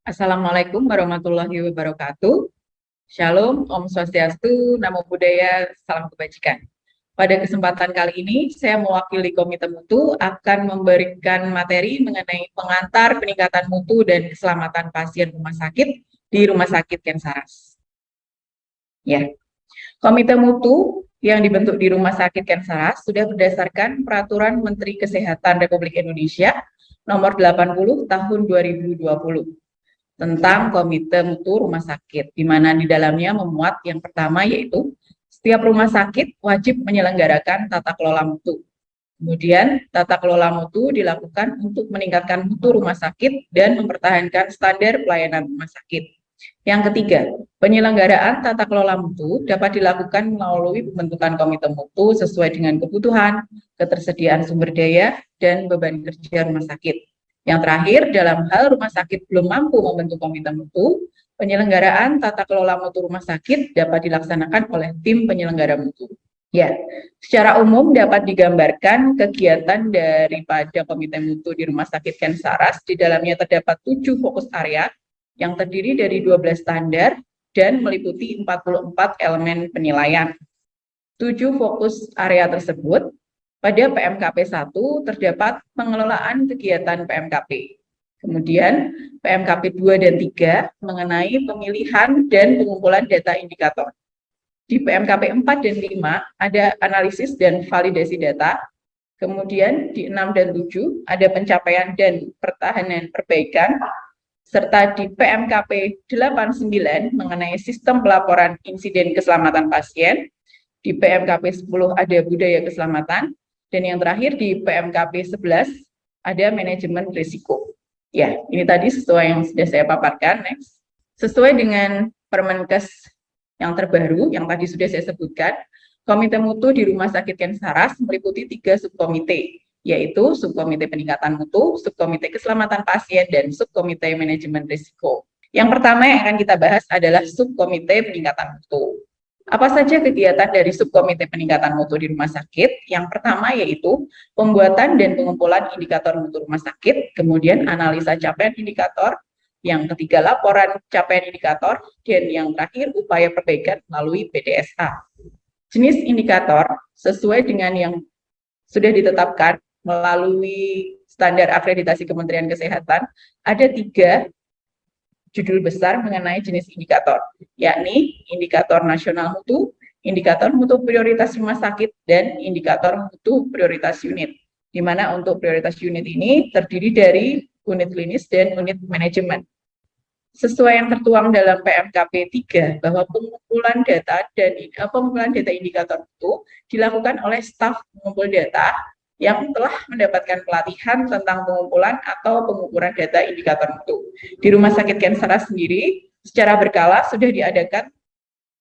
Assalamualaikum warahmatullahi wabarakatuh. Shalom, Om Swastiastu, Namo Buddhaya, Salam Kebajikan. Pada kesempatan kali ini, saya mewakili Komite Mutu akan memberikan materi mengenai pengantar peningkatan mutu dan keselamatan pasien rumah sakit di Rumah Sakit Ken Saras. Ya, Komite Mutu yang dibentuk di Rumah Sakit Ken Saras sudah berdasarkan Peraturan Menteri Kesehatan Republik Indonesia Nomor 80 Tahun 2020 tentang Komite Mutu Rumah Sakit, di mana di dalamnya memuat yang pertama yaitu setiap rumah sakit wajib menyelenggarakan tata kelola mutu. Kemudian, tata kelola mutu dilakukan untuk meningkatkan mutu rumah sakit dan mempertahankan standar pelayanan rumah sakit. Yang ketiga, penyelenggaraan tata kelola mutu dapat dilakukan melalui pembentukan komite mutu sesuai dengan kebutuhan, ketersediaan sumber daya, dan beban kerja rumah sakit. Yang terakhir, dalam hal rumah sakit belum mampu membentuk komite mutu, penyelenggaraan tata kelola mutu rumah sakit dapat dilaksanakan oleh tim penyelenggara mutu. Ya, secara umum dapat digambarkan kegiatan daripada komite mutu di Rumah Sakit Ken Saras. Di dalamnya terdapat 7 fokus area yang terdiri dari 12 standar dan meliputi 44 elemen penilaian. 7 fokus area tersebut pada PMKP 1 terdapat pengelolaan kegiatan PMKP. Kemudian PMKP 2 dan 3 mengenai pemilihan dan pengumpulan data indikator. Di PMKP 4 dan 5 ada analisis dan validasi data. Kemudian di 6 dan 7 ada pencapaian dan pertahanan perbaikan. Serta di PMKP 89 mengenai sistem pelaporan insiden keselamatan pasien. Di PMKP 10 ada budaya keselamatan. Dan yang terakhir di PMKP 11 ada manajemen risiko. Ya, ini tadi sesuai yang sudah saya paparkan. Next. Sesuai dengan Permenkes yang terbaru, yang tadi sudah saya sebutkan, Komite Mutu di Rumah Sakit Ken Saras meliputi 3 subkomite, yaitu Subkomite Peningkatan Mutu, Subkomite Keselamatan Pasien, dan Subkomite Manajemen Risiko. Yang pertama yang akan kita bahas adalah Subkomite Peningkatan Mutu. Apa saja kegiatan dari Subkomite Peningkatan Mutu di Rumah Sakit? Yang pertama yaitu pembuatan dan pengumpulan indikator mutu rumah sakit, kemudian analisa capaian indikator, yang ketiga laporan capaian indikator, dan yang terakhir upaya perbaikan melalui PDSA. Jenis indikator sesuai dengan yang sudah ditetapkan melalui standar akreditasi Kementerian Kesehatan, ada 3 judul besar mengenai jenis indikator, yakni indikator nasional mutu, indikator mutu prioritas rumah sakit, dan indikator mutu prioritas unit. Di mana untuk prioritas unit ini terdiri dari unit klinis dan unit manajemen. Sesuai yang tertuang dalam PMKP 3 bahwa pengumpulan data indikator itu dilakukan oleh staf pengumpul data yang telah mendapatkan pelatihan tentang pengumpulan atau pengukuran data indikator mutu. Di Rumah Sakit Ken Saras sendiri, secara berkala sudah diadakan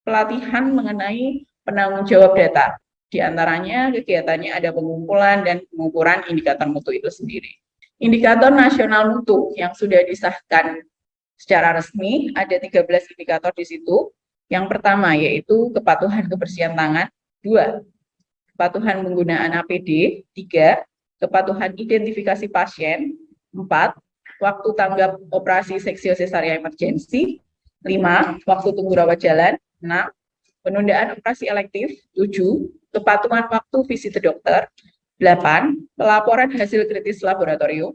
pelatihan mengenai penanggung jawab data. Di antaranya kegiatannya ada pengumpulan dan pengukuran indikator mutu itu sendiri. Indikator nasional mutu yang sudah disahkan secara resmi ada 13 indikator di situ. Yang pertama yaitu kepatuhan kebersihan tangan, 2, kepatuhan penggunaan APD, 3, kepatuhan identifikasi pasien, 4, waktu tanggap operasi seksio sesaria emergensi, 5, waktu tunggu rawat jalan, 6, penundaan operasi elektif, 7, kepatuhan waktu visit dokter, 8, pelaporan hasil kritis laboratorium,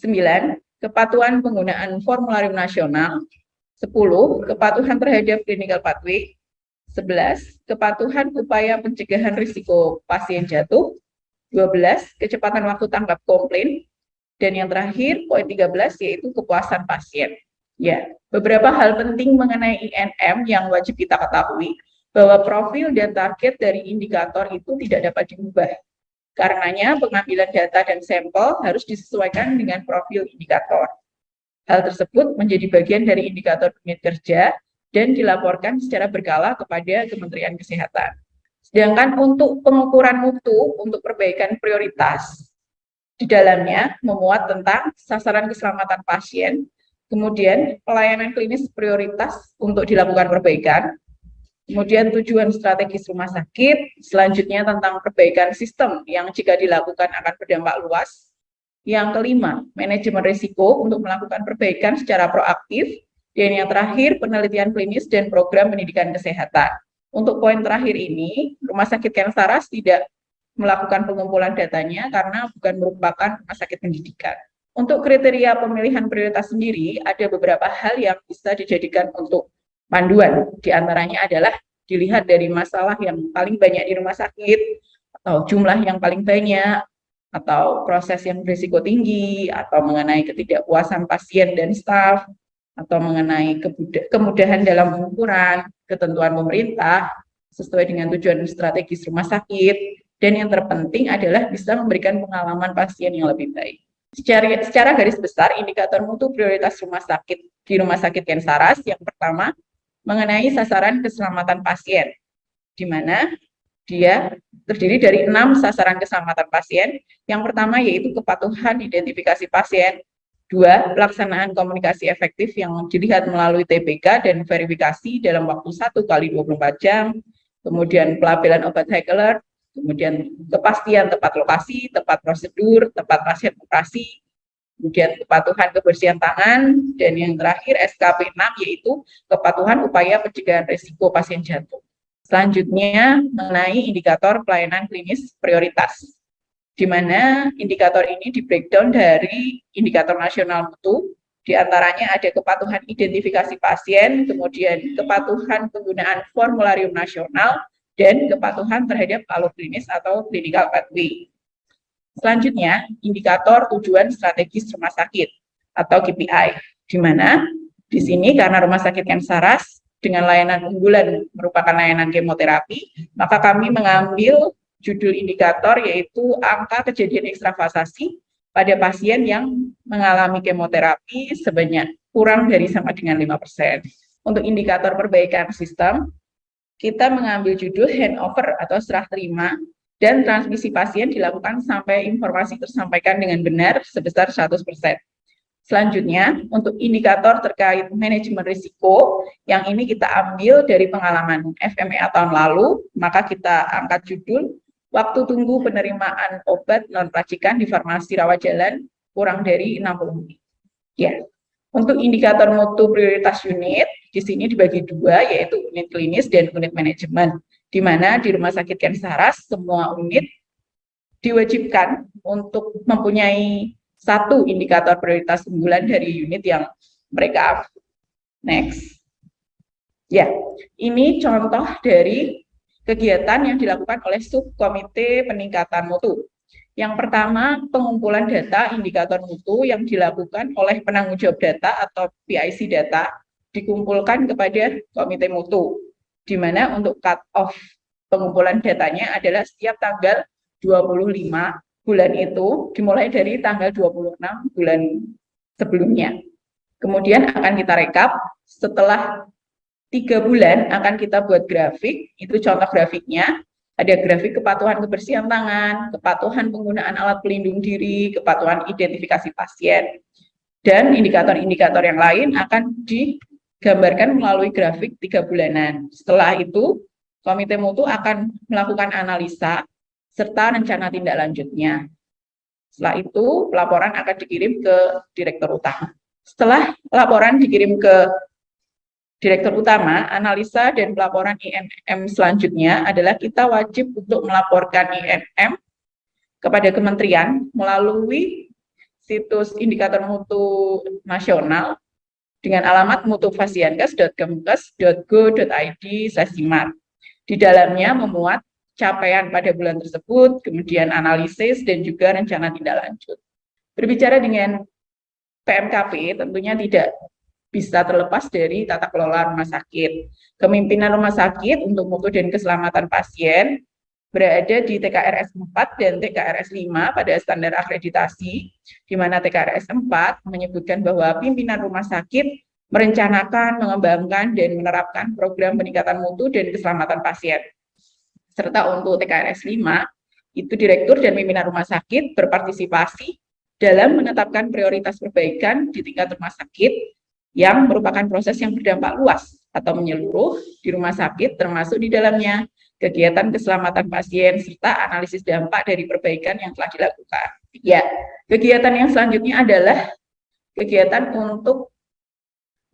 9, kepatuhan penggunaan formularium nasional, 10, kepatuhan terhadap clinical pathway, 11, kepatuhan upaya pencegahan risiko pasien jatuh, 12, kecepatan waktu tanggap komplain, dan yang terakhir, poin 13, yaitu kepuasan pasien. Ya, beberapa hal penting mengenai INM yang wajib kita ketahui, bahwa profil dan target dari indikator itu tidak dapat diubah. Karenanya, pengambilan data dan sampel harus disesuaikan dengan profil indikator. Hal tersebut menjadi bagian dari indikator unit kerja dan dilaporkan secara berkala kepada Kementerian Kesehatan. Sedangkan untuk pengukuran mutu untuk perbaikan prioritas, di dalamnya memuat tentang sasaran keselamatan pasien, kemudian pelayanan klinis prioritas untuk dilakukan perbaikan, kemudian tujuan strategis rumah sakit, selanjutnya tentang perbaikan sistem yang jika dilakukan akan berdampak luas, Yang kelima, manajemen risiko untuk melakukan perbaikan secara proaktif. Dan yang terakhir, penelitian klinis dan program pendidikan kesehatan. Untuk poin terakhir ini, Rumah Sakit Ken Saras tidak melakukan pengumpulan datanya karena bukan merupakan rumah sakit pendidikan. Untuk kriteria pemilihan prioritas sendiri, ada beberapa hal yang bisa dijadikan untuk panduan. Di antaranya adalah dilihat dari masalah yang paling banyak di rumah sakit, atau jumlah yang paling banyak, atau proses yang berisiko tinggi, atau mengenai ketidakpuasan pasien dan staf, atau mengenai kemudahan dalam pengukuran, ketentuan pemerintah, sesuai dengan tujuan strategis rumah sakit, dan yang terpenting adalah bisa memberikan pengalaman pasien yang lebih baik. Secara garis besar, indikator mutu prioritas rumah sakit di Rumah Sakit Ken Saras, yang pertama, mengenai sasaran keselamatan pasien, di mana dia terdiri dari 6 sasaran keselamatan pasien. Yang pertama yaitu kepatuhan identifikasi pasien, 2, pelaksanaan komunikasi efektif yang dilihat melalui TPK dan verifikasi dalam waktu 1x24 jam, kemudian pelabelan obat high alert, kemudian kepastian tepat lokasi, tepat prosedur, tepat pasien operasi, kemudian kepatuhan kebersihan tangan, dan yang terakhir SKP 6 yaitu kepatuhan upaya pencegahan risiko pasien jantung. Selanjutnya mengenai indikator pelayanan klinis prioritas, di mana indikator ini di breakdown dari indikator nasional mutu, di antaranya ada kepatuhan identifikasi pasien, kemudian kepatuhan penggunaan formularium nasional, dan kepatuhan terhadap alur klinis atau clinical pathway. Selanjutnya, indikator tujuan strategis rumah sakit atau KPI, di mana di sini karena Rumah Sakit Ken Saras dengan layanan unggulan merupakan layanan kemoterapi, maka kami mengambil judul indikator yaitu angka kejadian ekstravasasi pada pasien yang mengalami kemoterapi sebanyak kurang dari sama dengan 5%. Untuk indikator perbaikan sistem, kita mengambil judul handover atau serah terima dan transmisi pasien dilakukan sampai informasi tersampaikan dengan benar sebesar 100%. Selanjutnya, untuk indikator terkait manajemen risiko, yang ini kita ambil dari pengalaman FMEA tahun lalu, maka kita angkat judul, waktu tunggu penerimaan obat non-racikan di farmasi rawat jalan kurang dari 60 menit. Ya, untuk indikator mutu prioritas unit, di sini dibagi dua, yaitu unit klinis dan unit manajemen, di mana di Rumah Sakit Ken Saras, semua unit diwajibkan untuk mempunyai satu indikator prioritas unggulan dari unit yang mereka. Next. Ya, ini contoh dari kegiatan yang dilakukan oleh subkomite peningkatan mutu. Yang pertama, pengumpulan data indikator mutu yang dilakukan oleh penanggung jawab data atau PIC data dikumpulkan kepada komite mutu, di mana untuk cut-off pengumpulan datanya adalah setiap tanggal 25 bulan itu dimulai dari tanggal 26 bulan sebelumnya. Kemudian akan kita rekap, setelah 3 bulan akan kita buat grafik, itu contoh grafiknya, ada grafik kepatuhan kebersihan tangan, kepatuhan penggunaan alat pelindung diri, kepatuhan identifikasi pasien, dan indikator-indikator yang lain akan digambarkan melalui grafik 3 bulanan. Setelah itu, komite mutu akan melakukan analisa serta rencana tindak lanjutnya. Setelah itu, laporan akan dikirim ke direktur utama. Setelah laporan dikirim ke direktur utama, analisa dan pelaporan INM selanjutnya adalah kita wajib untuk melaporkan INM kepada kementerian melalui situs indikator mutu nasional dengan alamat mutufasiankes.kemkes.go.id/simat. Di dalamnya memuat capaian pada bulan tersebut, kemudian analisis, dan juga rencana tindak lanjut. Berbicara dengan PMKP, tentunya tidak bisa terlepas dari tata kelola rumah sakit. Kepemimpinan rumah sakit untuk mutu dan keselamatan pasien berada di TKRS 4 dan TKRS 5 pada standar akreditasi, di mana TKRS 4 menyebutkan bahwa pimpinan rumah sakit merencanakan, mengembangkan, dan menerapkan program peningkatan mutu dan keselamatan pasien. Serta untuk TKRS 5, itu direktur dan pimpinan rumah sakit berpartisipasi dalam menetapkan prioritas perbaikan di tingkat rumah sakit yang merupakan proses yang berdampak luas atau menyeluruh di rumah sakit, termasuk di dalamnya kegiatan keselamatan pasien serta analisis dampak dari perbaikan yang telah dilakukan. Ya, kegiatan yang selanjutnya adalah kegiatan untuk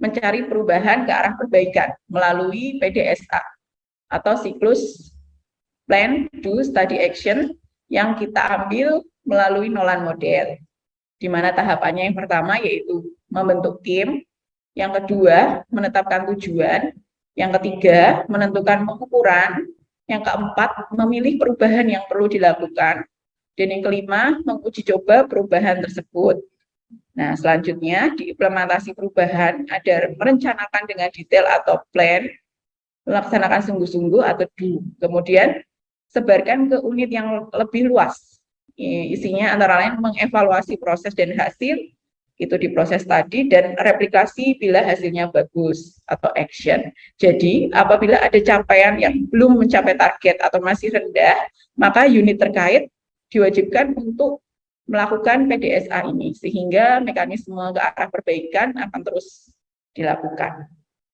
mencari perubahan ke arah perbaikan melalui PDSA atau siklus Plan, Do, Study, Action yang kita ambil melalui Nolan Model, di mana tahapannya yang pertama yaitu membentuk tim, yang kedua menetapkan tujuan, yang ketiga menentukan pengukuran, yang keempat memilih perubahan yang perlu dilakukan, dan yang kelima menguji coba perubahan tersebut. Nah, selanjutnya diimplementasi perubahan ada merencanakan dengan detail atau plan, melaksanakan sungguh-sungguh atau do. Kemudian sebarkan ke unit yang lebih luas. Isinya antara lain mengevaluasi proses dan hasil, itu di proses tadi, dan replikasi bila hasilnya bagus atau action. Jadi, apabila ada capaian yang belum mencapai target atau masih rendah, maka unit terkait diwajibkan untuk melakukan PDSA ini, sehingga mekanisme ke arah perbaikan akan terus dilakukan.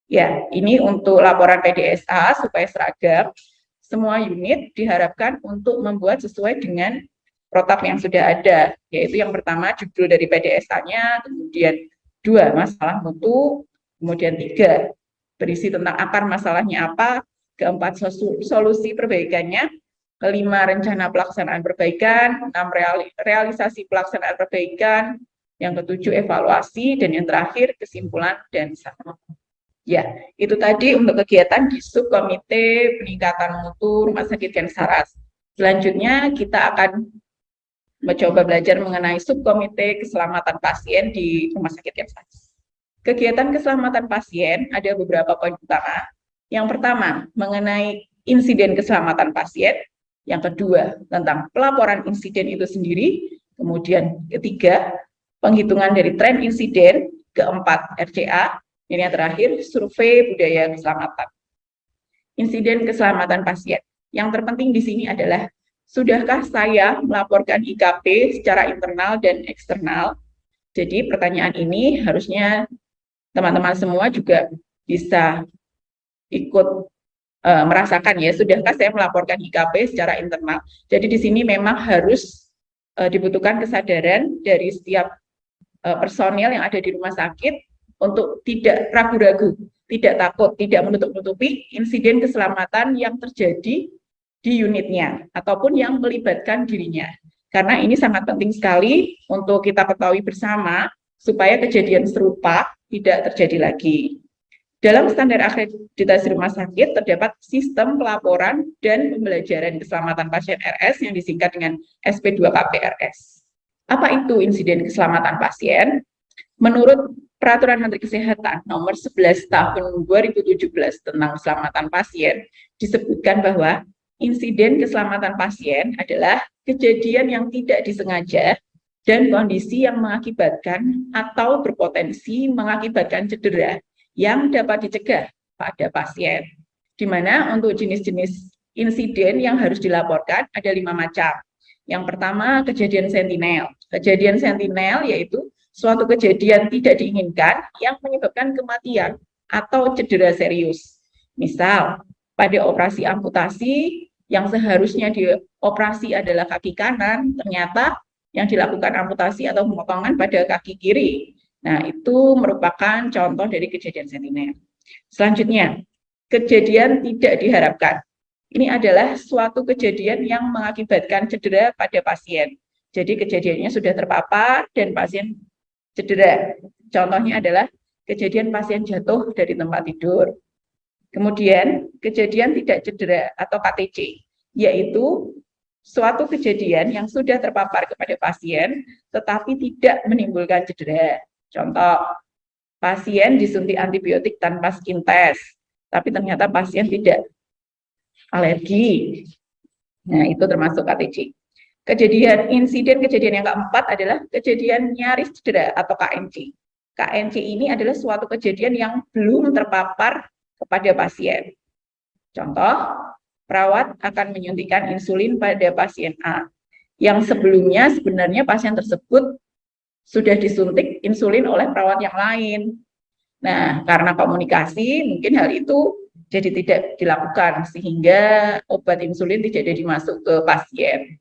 Ya, ini untuk laporan PDSA supaya seragam. Semua unit diharapkan untuk membuat sesuai dengan protap yang sudah ada, yaitu yang pertama judul dari PDSA-nya, kemudian 2 masalah mutu, kemudian 3 berisi tentang akar masalahnya apa, keempat solusi perbaikannya, kelima rencana pelaksanaan perbaikan, 6 realisasi pelaksanaan perbaikan, yang ketujuh evaluasi, dan yang terakhir kesimpulan dan saran. Ya, itu tadi untuk kegiatan di subkomite peningkatan mutu Rumah Sakit Ken Saras. Selanjutnya kita akan mencoba belajar mengenai subkomite keselamatan pasien di Rumah Sakit Ken Saras. Kegiatan keselamatan pasien ada beberapa poin utama. Yang pertama, mengenai insiden keselamatan pasien. Yang kedua, tentang pelaporan insiden itu sendiri. Kemudian ketiga, penghitungan dari tren insiden. Keempat, RCA. Ini yang terakhir, survei budaya keselamatan. Insiden keselamatan pasien. Yang terpenting di sini adalah, sudahkah saya melaporkan IKP secara internal dan eksternal? Jadi pertanyaan ini harusnya teman-teman semua juga bisa ikut merasakan ya, sudahkah saya melaporkan IKP secara internal. Jadi di sini memang harus dibutuhkan kesadaran dari setiap personil yang ada di rumah sakit untuk tidak ragu-ragu, tidak takut, tidak menutup-nutupi insiden keselamatan yang terjadi di unitnya ataupun yang melibatkan dirinya. Karena ini sangat penting sekali untuk kita ketahui bersama supaya kejadian serupa tidak terjadi lagi. Dalam standar akreditasi rumah sakit terdapat sistem pelaporan dan pembelajaran keselamatan pasien RS yang disingkat dengan SP2KPRS. Apa itu insiden keselamatan pasien? Menurut Peraturan Menteri Kesehatan Nomor 11 Tahun 2017 tentang keselamatan pasien, disebutkan bahwa insiden keselamatan pasien adalah kejadian yang tidak disengaja dan kondisi yang mengakibatkan atau berpotensi mengakibatkan cedera yang dapat dicegah pada pasien. Di mana untuk jenis-jenis insiden yang harus dilaporkan ada 5 macam. Yang pertama, kejadian sentinel. Kejadian sentinel yaitu suatu kejadian tidak diinginkan yang menyebabkan kematian atau cedera serius. Misal, pada operasi amputasi yang seharusnya dioperasi adalah kaki kanan, ternyata yang dilakukan amputasi atau pemotongan pada kaki kiri. Nah, itu merupakan contoh dari kejadian sentinel. Selanjutnya, kejadian tidak diharapkan. Ini adalah suatu kejadian yang mengakibatkan cedera pada pasien. Jadi kejadiannya sudah terpapar dan pasien cedera. Contohnya adalah kejadian pasien jatuh dari tempat tidur. Kemudian kejadian tidak cedera atau KTC, yaitu suatu kejadian yang sudah terpapar kepada pasien tetapi tidak menimbulkan cedera. Contoh, pasien disuntik antibiotik tanpa skin test, tapi ternyata pasien tidak alergi. Nah, itu termasuk KTC. Insiden kejadian yang keempat adalah kejadian nyaris cedera atau KNC. KNC ini adalah suatu kejadian yang belum terpapar kepada pasien. Contoh, perawat akan menyuntikkan insulin pada pasien A, yang sebelumnya sebenarnya pasien tersebut sudah disuntik insulin oleh perawat yang lain. Nah, karena komunikasi, mungkin hal itu jadi tidak dilakukan, sehingga obat insulin tidak jadi masuk ke pasien.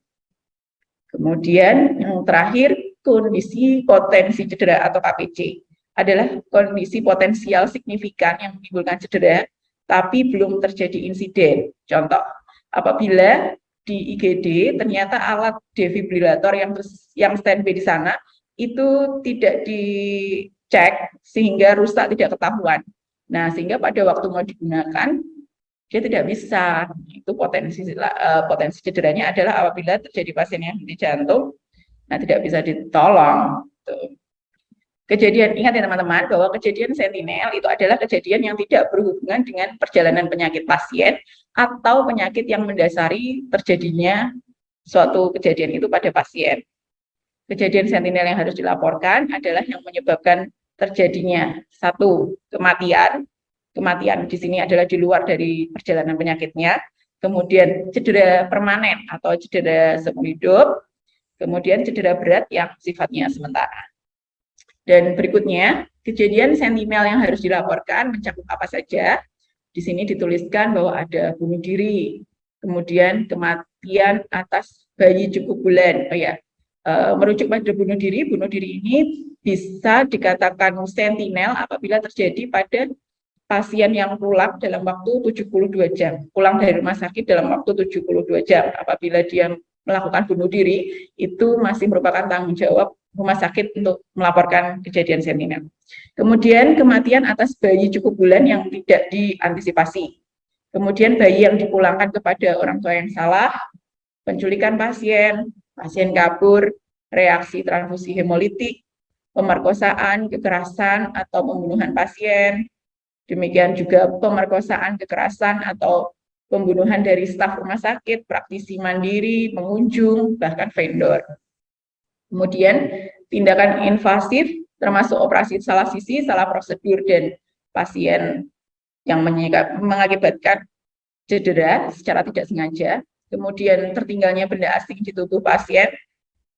Kemudian yang terakhir, kondisi potensi cedera atau KPC adalah kondisi potensial signifikan yang menimbulkan cedera, tapi belum terjadi insiden. Contoh, apabila di IGD ternyata alat defibrilator yang standby di sana itu tidak dicek sehingga rusak tidak ketahuan. Nah, sehingga pada waktu mau digunakan dia tidak bisa. Itu potensi cederanya adalah apabila terjadi pasien yang henti jantung, nah tidak bisa ditolong. Kejadian, ingat ya teman-teman, bahwa kejadian sentinel itu adalah kejadian yang tidak berhubungan dengan perjalanan penyakit pasien atau penyakit yang mendasari terjadinya suatu kejadian itu pada pasien. Kejadian sentinel yang harus dilaporkan adalah yang menyebabkan terjadinya satu, kematian. Kematian di sini adalah di luar dari perjalanan penyakitnya. Kemudian cedera permanen atau cedera seumur hidup. Kemudian cedera berat yang sifatnya sementara. Dan berikutnya, kejadian sentinel yang harus dilaporkan mencakup apa saja. Di sini dituliskan bahwa ada bunuh diri, kemudian kematian atas bayi cukup bulan. Oh ya, merujuk pada bunuh diri ini bisa dikatakan sentinel apabila terjadi pada pasien yang pulang dalam waktu 72 jam. Pulang dari rumah sakit dalam waktu 72 jam. Apabila dia melakukan bunuh diri, itu masih merupakan tanggung jawab rumah sakit untuk melaporkan kejadian sentinel. Kemudian kematian atas bayi cukup bulan yang tidak diantisipasi. Kemudian bayi yang dipulangkan kepada orang tua yang salah, penculikan pasien, pasien kabur, reaksi transfusi hemolitik, pemerkosaan, kekerasan atau pembunuhan pasien. Demikian juga pemerkosaan, kekerasan atau pembunuhan dari staf rumah sakit, praktisi mandiri, pengunjung, bahkan vendor. Kemudian tindakan invasif termasuk operasi salah sisi, salah prosedur, dan pasien yang mengakibatkan cedera secara tidak sengaja. Kemudian tertinggalnya benda asing di tubuh pasien,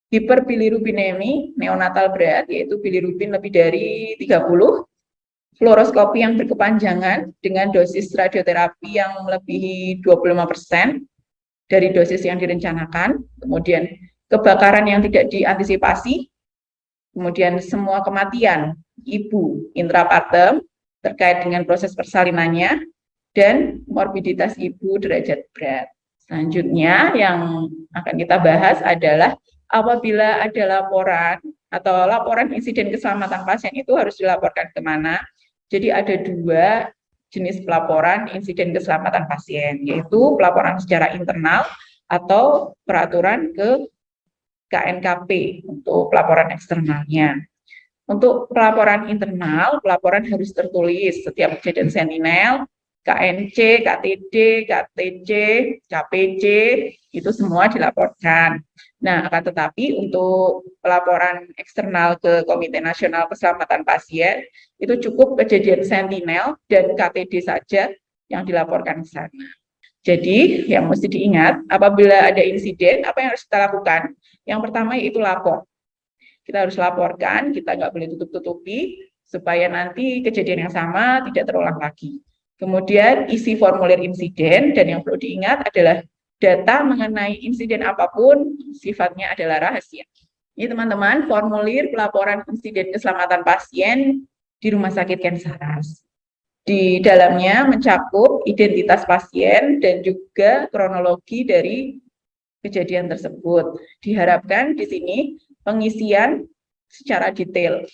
hiperbilirubinemi neonatal berat, yaitu bilirubin lebih dari 30, fluoroskopi yang berkepanjangan dengan dosis radioterapi yang melebihi 25% dari dosis yang direncanakan, kemudian kebakaran yang tidak diantisipasi, kemudian semua kematian ibu intrapartum terkait dengan proses persalinannya, dan morbiditas ibu derajat berat. Selanjutnya yang akan kita bahas adalah apabila ada laporan atau laporan insiden keselamatan pasien itu harus dilaporkan kemana. Jadi ada dua jenis pelaporan insiden keselamatan pasien, yaitu pelaporan secara internal atau peraturan ke KNKP untuk pelaporan eksternalnya. Untuk pelaporan internal, pelaporan harus tertulis setiap kejadian sentinel, KNC, KTD, KTC, KPC, itu semua dilaporkan. Nah, akan tetapi untuk pelaporan eksternal ke Komite Nasional Keselamatan Pasien, itu cukup kejadian sentinel dan KTD saja yang dilaporkan ke sana. Jadi, yang mesti diingat, apabila ada insiden, apa yang harus kita lakukan? Yang pertama yaitu lapor. Kita harus laporkan, kita nggak boleh tutup-tutupi, supaya nanti kejadian yang sama tidak terulang lagi. Kemudian isi formulir insiden, dan yang perlu diingat adalah data mengenai insiden apapun sifatnya adalah rahasia. Ini teman-teman, formulir pelaporan insiden keselamatan pasien di Rumah Sakit Kensaras. Di dalamnya mencakup identitas pasien dan juga kronologi dari kejadian tersebut. Diharapkan di sini pengisian secara detail,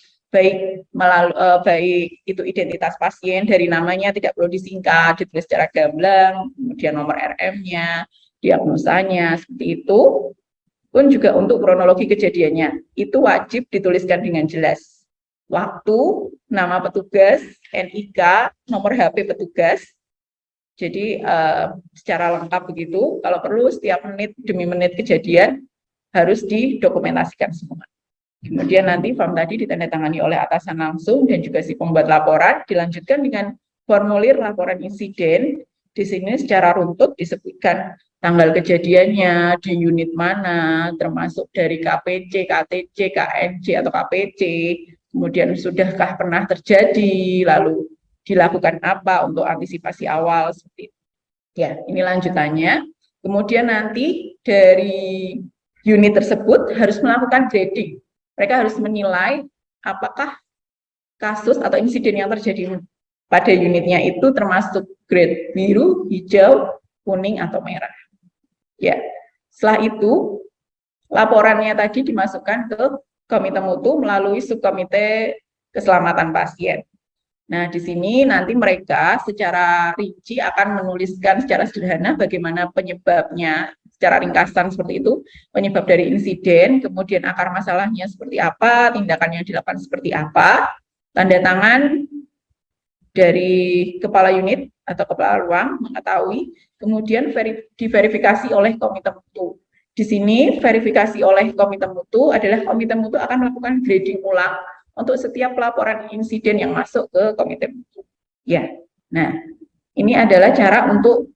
baik itu identitas pasien dari namanya tidak perlu disingkat, ditulis secara gamblang, kemudian nomor RM-nya, diagnosanya, seperti itu. Pun juga untuk kronologi kejadiannya, itu wajib dituliskan dengan jelas. Waktu, nama petugas, NIK, nomor HP petugas. Jadi secara lengkap begitu, kalau perlu setiap menit demi menit kejadian harus didokumentasikan semua. Kemudian nanti form tadi ditandatangani oleh atasan langsung dan juga si pembuat laporan, dilanjutkan dengan formulir laporan insiden. Di sini secara runtut disebutkan tanggal kejadiannya, di unit mana, termasuk dari KPC, KTC, KNC atau KPC, kemudian sudahkah pernah terjadi, lalu dilakukan apa untuk antisipasi awal, seperti itu. Ya, ini lanjutannya. Kemudian nanti dari unit tersebut harus melakukan grading. Mereka harus menilai apakah kasus atau insiden yang terjadi pada unitnya itu termasuk grade biru, hijau, kuning, atau merah. Ya, setelah itu laporannya tadi dimasukkan ke komite mutu melalui subkomite keselamatan pasien. Nah, di sini nanti mereka secara rinci akan menuliskan secara sederhana bagaimana penyebabnya, secara ringkasan seperti itu, penyebab dari insiden, kemudian akar masalahnya seperti apa, tindakan yang dilakukan seperti apa, tanda tangan dari kepala unit atau kepala ruang mengetahui, kemudian diverifikasi oleh komite mutu. Di sini verifikasi oleh komite mutu adalah komite mutu akan melakukan grading ulang untuk setiap laporan insiden yang masuk ke komite mutu. Ya, nah ini adalah cara untuk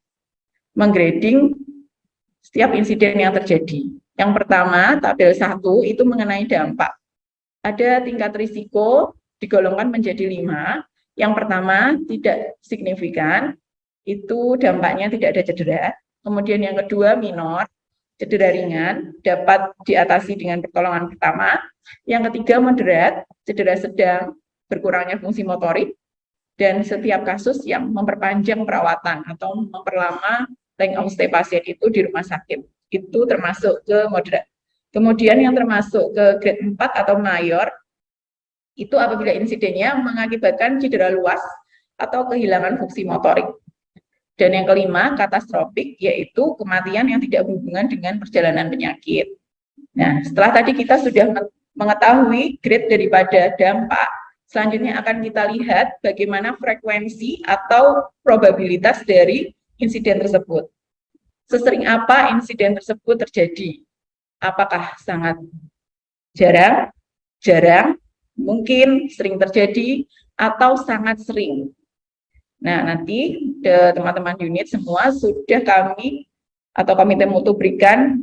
menggrading setiap insiden yang terjadi. Yang pertama, tabel 1 itu mengenai dampak. Ada tingkat risiko digolongkan menjadi 5. Yang pertama, tidak signifikan, itu dampaknya tidak ada cedera. Kemudian yang kedua, minor, cedera ringan, dapat diatasi dengan pertolongan pertama. Yang ketiga, moderat, cedera sedang, berkurangnya fungsi motorik, dan setiap kasus yang memperpanjang perawatan atau memperlama length of stay pasien itu di rumah sakit, itu termasuk ke moderat. Kemudian yang termasuk ke grade 4 atau mayor, itu apabila insidennya mengakibatkan cedera luas atau kehilangan fungsi motorik. Dan yang kelima, katastrofik, yaitu kematian yang tidak berhubungan dengan perjalanan penyakit. Nah, setelah tadi kita sudah mengetahui grade daripada dampak, selanjutnya akan kita lihat bagaimana frekuensi atau probabilitas dari insiden tersebut. Sesering apa insiden tersebut terjadi? Apakah sangat jarang, mungkin sering terjadi, atau sangat sering? Nah, nanti teman-teman unit semua sudah kami atau komite mutu berikan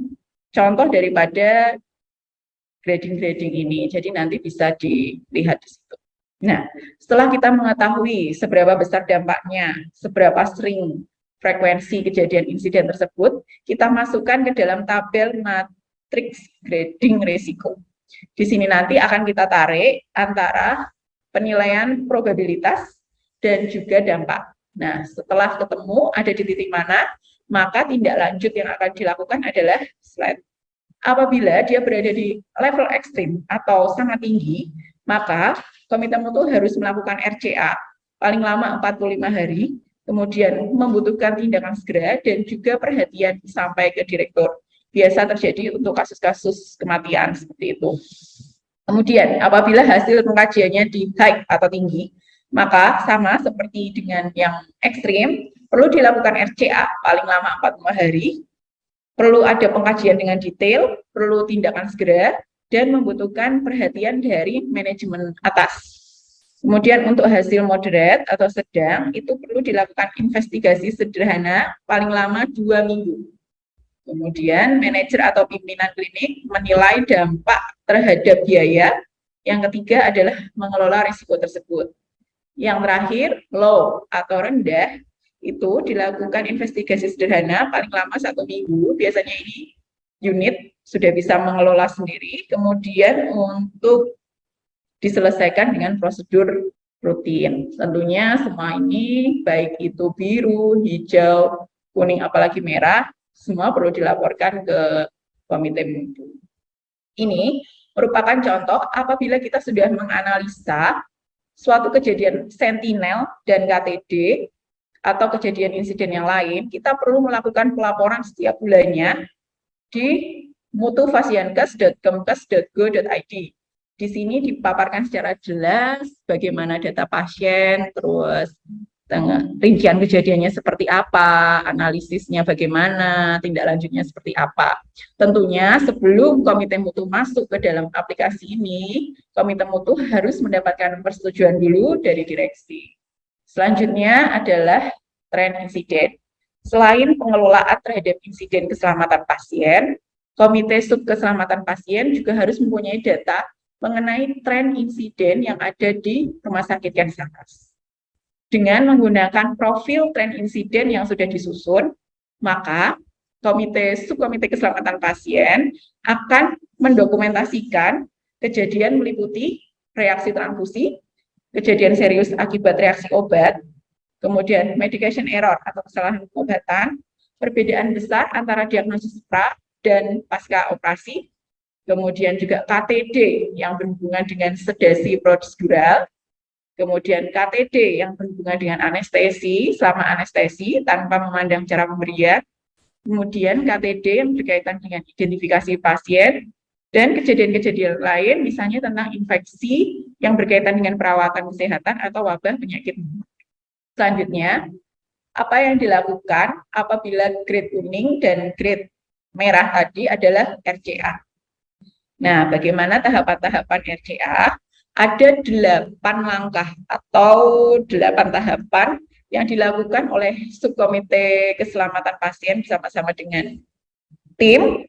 contoh daripada grading-grading ini. Jadi nanti bisa dilihat di situ. Nah, setelah kita mengetahui seberapa besar dampaknya, seberapa sering frekuensi kejadian insiden tersebut, kita masukkan ke dalam tabel matriks grading risiko. Di sini nanti akan kita tarik antara penilaian probabilitas dan juga dampak. Nah, setelah ketemu ada di titik mana, maka tindak lanjut yang akan dilakukan adalah slide. Apabila dia berada di level ekstrim atau sangat tinggi, maka komite mutu harus melakukan RCA paling lama 45 hari, kemudian membutuhkan tindakan segera dan juga perhatian sampai ke direktur. Biasa terjadi untuk kasus-kasus kematian seperti itu. Kemudian apabila hasil pengkajiannya di high atau tinggi, maka sama seperti dengan yang ekstrim, perlu dilakukan RCA paling lama 45 hari, perlu ada pengkajian dengan detail, perlu tindakan segera, dan membutuhkan perhatian dari manajemen atas. Kemudian untuk hasil moderat atau sedang, itu perlu dilakukan investigasi sederhana paling lama 2 minggu. Kemudian manajer atau pimpinan klinik menilai dampak terhadap biaya. Yang ketiga adalah mengelola risiko tersebut. Yang terakhir, low atau rendah, itu dilakukan investigasi sederhana paling lama 1 minggu. Biasanya ini unit sudah bisa mengelola sendiri. Kemudian untuk diselesaikan dengan prosedur rutin. Tentunya semua ini, baik itu biru, hijau, kuning, apalagi merah, semua perlu dilaporkan ke komite mutu. Ini merupakan contoh apabila kita sudah menganalisa suatu kejadian sentinel dan KTD atau kejadian insiden yang lain, kita perlu melakukan pelaporan setiap bulannya di mutufasienkes.kemkes.go.id. Di sini dipaparkan secara jelas bagaimana data pasien, terus rincian kejadiannya seperti apa, analisisnya bagaimana, tindak lanjutnya seperti apa. Tentunya sebelum komite mutu masuk ke dalam aplikasi ini, komite mutu harus mendapatkan persetujuan dulu dari direksi. Selanjutnya adalah tren insiden. Selain pengelolaan terhadap insiden keselamatan pasien, komite sub keselamatan pasien juga harus mempunyai data mengenai tren insiden yang ada di rumah sakit Kensangkas. Dengan menggunakan profil tren insiden yang sudah disusun, maka subkomite keselamatan pasien akan mendokumentasikan kejadian meliputi reaksi transfusi, kejadian serius akibat reaksi obat, kemudian medication error atau kesalahan pengobatan, perbedaan besar antara diagnosis pra dan pasca operasi, kemudian juga KTD yang berhubungan dengan sedasi prosedural, kemudian KTD yang berhubungan dengan anestesi selama anestesi tanpa memandang cara pemberian, kemudian KTD yang berkaitan dengan identifikasi pasien, dan kejadian-kejadian lain misalnya tentang infeksi yang berkaitan dengan perawatan kesehatan atau wabah penyakit. Selanjutnya, apa yang dilakukan apabila grade kuning dan grade merah tadi adalah RCA. Nah, bagaimana tahapan-tahapan RCA? Ada 8 langkah atau 8 tahapan yang dilakukan oleh subkomite keselamatan pasien bersama-sama dengan tim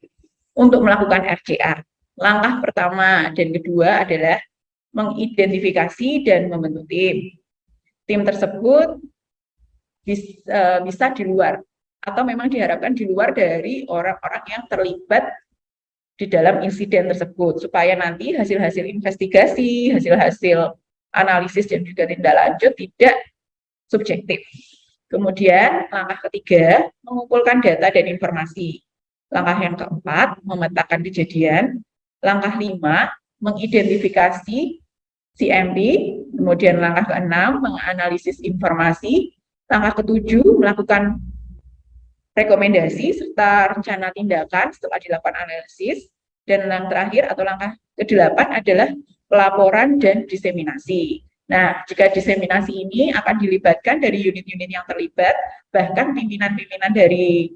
untuk melakukan RCA. Langkah pertama dan kedua adalah mengidentifikasi dan membentuk tim. Tim tersebut bisa di luar atau memang diharapkan di luar dari orang-orang yang terlibat di dalam insiden tersebut, supaya nanti hasil-hasil investigasi, hasil-hasil analisis dan juga tindak lanjut tidak subjektif. Kemudian langkah ketiga, mengumpulkan data dan informasi. Langkah yang keempat, memetakan kejadian. Langkah 5, mengidentifikasi CMP. Kemudian langkah ke-6, menganalisis informasi. Langkah ke-7, melakukan rekomendasi serta rencana tindakan setelah dilakukan analisis, dan yang terakhir atau langkah ke-8 adalah pelaporan dan diseminasi. Nah, jika diseminasi ini akan dilibatkan dari unit-unit yang terlibat, bahkan pimpinan-pimpinan dari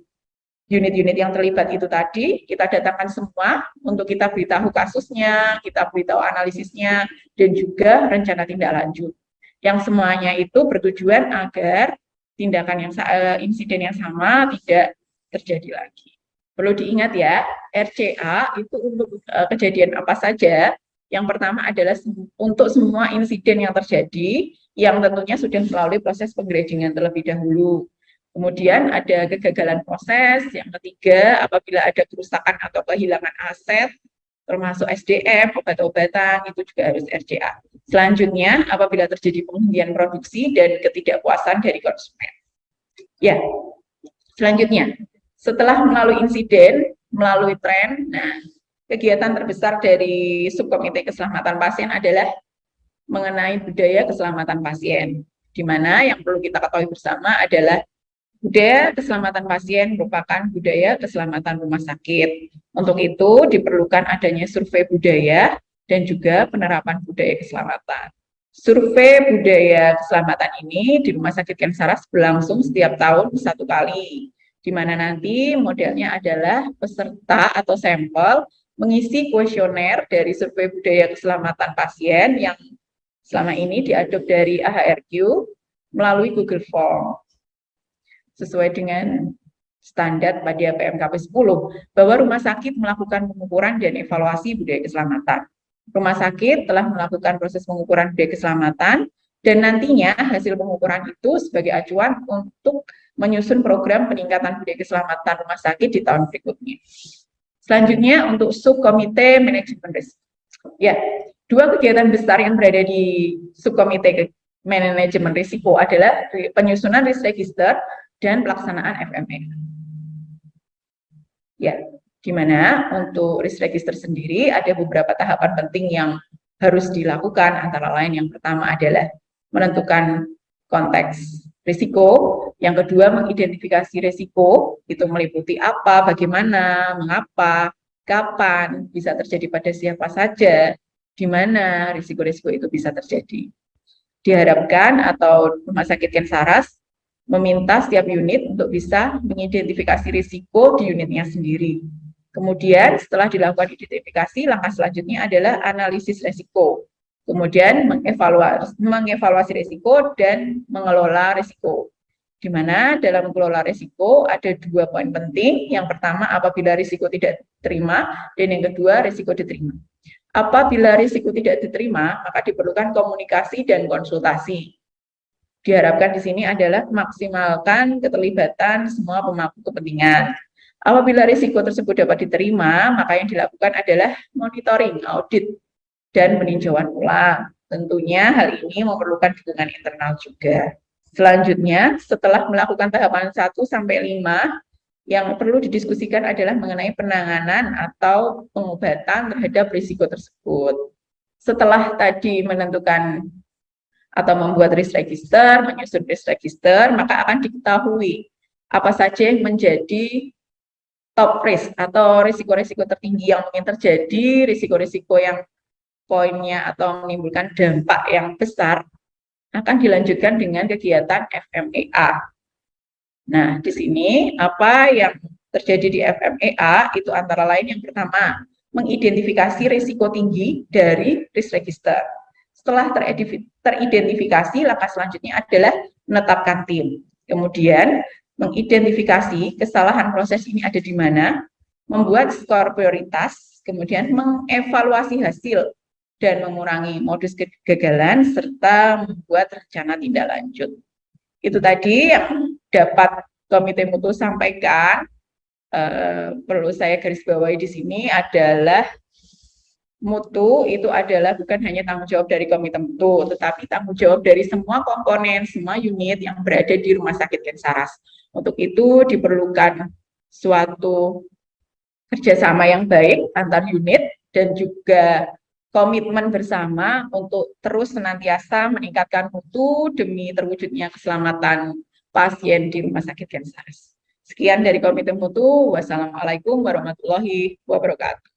unit-unit yang terlibat itu tadi, kita datangkan semua untuk kita beritahu kasusnya, kita beritahu analisisnya, dan juga rencana tindak lanjut. Yang semuanya itu bertujuan agar tindakan yang insiden yang sama tidak terjadi lagi. Perlu diingat ya, RCA itu untuk kejadian apa saja. Yang pertama adalah untuk semua insiden yang terjadi, yang tentunya sudah melalui proses penggradingan terlebih dahulu. Kemudian ada kegagalan proses. Yang ketiga, apabila ada kerusakan atau kehilangan aset, termasuk SDM, obat-obatan, itu juga harus RCA. Selanjutnya, apabila terjadi penghentian produksi dan ketidakpuasan dari konsumen. Ya, selanjutnya, setelah melalui insiden, melalui tren, nah, kegiatan terbesar dari subkomite keselamatan pasien adalah mengenai budaya keselamatan pasien, di mana yang perlu kita ketahui bersama adalah budaya keselamatan pasien merupakan budaya keselamatan rumah sakit. Untuk itu diperlukan adanya survei budaya dan juga penerapan budaya keselamatan. Survei budaya keselamatan ini di Rumah Sakit Ken Saras berlangsung setiap tahun 1 kali, di mana nanti modelnya adalah peserta atau sampel mengisi kuesioner dari survei budaya keselamatan pasien yang selama ini diadop dari AHRQ melalui Google Form sesuai dengan standar pada PMKP 10 bahwa rumah sakit melakukan pengukuran dan evaluasi budaya keselamatan. Rumah sakit telah melakukan proses pengukuran budaya keselamatan dan nantinya hasil pengukuran itu sebagai acuan untuk menyusun program peningkatan budaya keselamatan rumah sakit di tahun berikutnya. Selanjutnya untuk subkomite manajemen risiko. Ya, 2 kegiatan besar yang berada di subkomite manajemen risiko adalah penyusunan risk register dan pelaksanaan FME. Ya, di mana untuk risk register sendiri ada beberapa tahapan penting yang harus dilakukan, antara lain yang pertama adalah menentukan konteks risiko, yang kedua mengidentifikasi risiko, itu meliputi apa, bagaimana, mengapa, kapan, bisa terjadi pada siapa saja, di mana risiko-risiko itu bisa terjadi. Diharapkan atau Rumah Sakit Ken Saras meminta setiap unit untuk bisa mengidentifikasi risiko di unitnya sendiri. Kemudian setelah dilakukan identifikasi, langkah selanjutnya adalah analisis risiko. Kemudian mengevaluasi risiko dan mengelola risiko. Di mana dalam mengelola risiko ada 2 poin penting. Yang pertama, apabila risiko tidak diterima, dan yang kedua, risiko diterima. Apabila risiko tidak diterima, maka diperlukan komunikasi dan konsultasi. Diharapkan di sini adalah maksimalkan keterlibatan semua pemangku kepentingan. Apabila risiko tersebut dapat diterima, maka yang dilakukan adalah monitoring, audit, dan peninjauan ulang. Tentunya hal ini memerlukan dukungan internal juga. Selanjutnya, setelah melakukan tahapan 1 sampai 5, yang perlu didiskusikan adalah mengenai penanganan atau pengobatan terhadap risiko tersebut. Setelah tadi menentukan atau membuat risk register, menyusun risk register, maka akan diketahui apa saja yang menjadi top risk atau risiko-risiko tertinggi yang mungkin terjadi, risiko-risiko yang poinnya atau menimbulkan dampak yang besar, akan dilanjutkan dengan kegiatan FMEA. Nah, di sini apa yang terjadi di FMEA itu antara lain yang pertama, mengidentifikasi risiko tinggi dari risk register. Setelah teridentifikasi, langkah selanjutnya adalah menetapkan tim. Kemudian, mengidentifikasi kesalahan proses ini ada di mana, membuat skor prioritas, kemudian mengevaluasi hasil dan mengurangi modus kegagalan, serta membuat rencana tindak lanjut. Itu tadi yang dapat Komite Mutu sampaikan. Perlu saya garis bawahi di sini adalah mutu itu adalah bukan hanya tanggung jawab dari Komite Mutu, tetapi tanggung jawab dari semua komponen, semua unit yang berada di Rumah Sakit Gensaras. Untuk itu diperlukan suatu kerjasama yang baik antar unit dan juga komitmen bersama untuk terus senantiasa meningkatkan mutu demi terwujudnya keselamatan pasien di Rumah Sakit Gensaras. Sekian dari Komite Mutu. Wassalamualaikum warahmatullahi wabarakatuh.